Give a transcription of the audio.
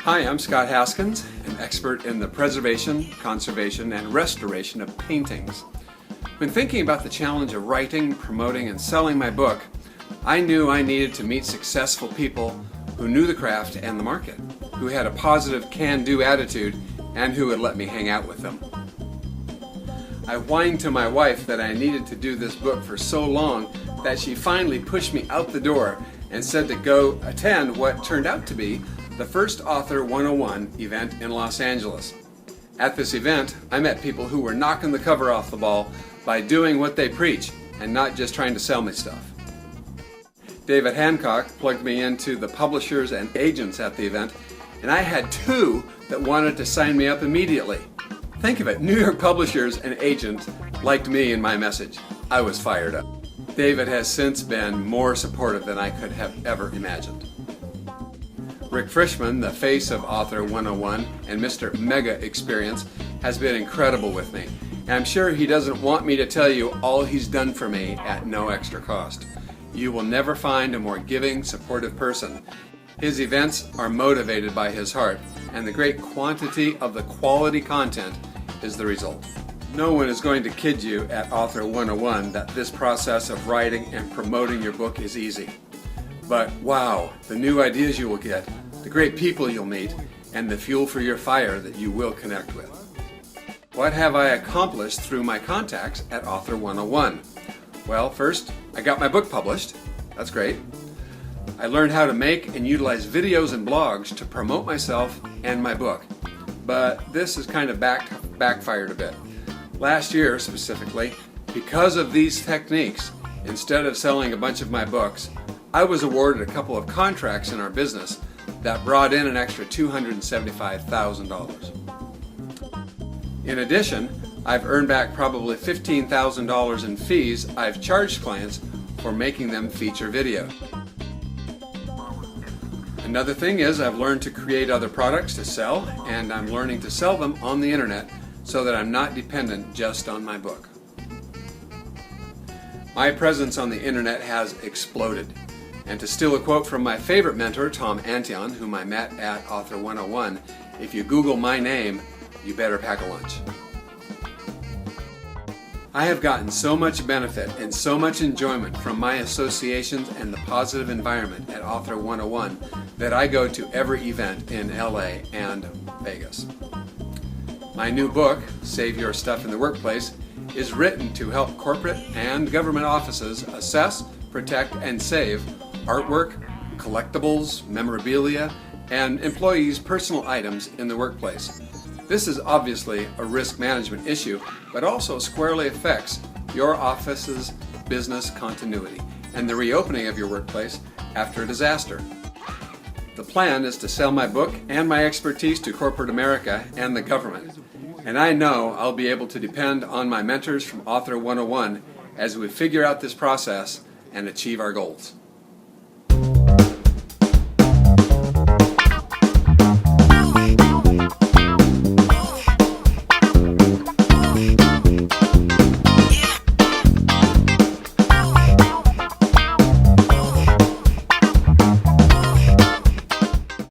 Hi, I'm Scott Haskins, an expert in the preservation, conservation, and restoration of paintings. When thinking about the challenge of writing, promoting, and selling my book, I knew I needed to meet successful people who knew the craft and the market, who had a positive can-do attitude, and who would let me hang out with them. I whined to my wife that I needed to do this book for so long that she finally pushed me out the door and said to go attend what turned out to be the first Author 101 event in Los Angeles. At this event, I met people who were knocking the cover off the ball by doing what they preach and not just trying to sell me stuff. David Hancock plugged me into the publishers and agents at the event, and I had two that wanted to sign me up immediately. Think of it, New York publishers and agents liked me and my message. I was fired up. David has since been more supportive than I could have ever imagined. Rick Frischman, the face of Author 101 and Mr. Mega Experience, has been incredible with me. And I'm sure he doesn't want me to tell you all he's done for me at no extra cost. You will never find a more giving, supportive person. His events are motivated by his heart, and the great quantity of the quality content is the result. No one is going to kid you at Author 101 that this process of writing and promoting your book is easy. But wow, the new ideas you will get, the great people you'll meet, and the fuel for your fire that you will connect with. What have I accomplished through my contacts at Author 101? Well, first, I got my book published. That's great. I learned how to make and utilize videos and blogs to promote myself and my book. But this has kind of backfired a bit. Last year, specifically, because of these techniques, instead of selling a bunch of my books, I was awarded a couple of contracts in our business that brought in an extra $275,000. In addition, I've earned back probably $15,000 in fees I've charged clients for making them feature video. Another thing is I've learned to create other products to sell, and I'm learning to sell them on the internet so that I'm not dependent just on my book. My presence on the internet has exploded. And to steal a quote from my favorite mentor, Tom Antion, whom I met at Author 101, if you Google my name, you better pack a lunch. I have gotten so much benefit and so much enjoyment from my associations and the positive environment at Author 101 that I go to every event in LA and Vegas. My new book, Save Your Stuff in the Workplace, is written to help corporate and government offices assess, protect, and save artwork, collectibles, memorabilia, and employees' personal items in the workplace. This is obviously a risk management issue, but also squarely affects your office's business continuity and the reopening of your workplace after a disaster. The plan is to sell my book and my expertise to corporate America and the government. And I know I'll be able to depend on my mentors from Author 101 as we figure out this process and achieve our goals.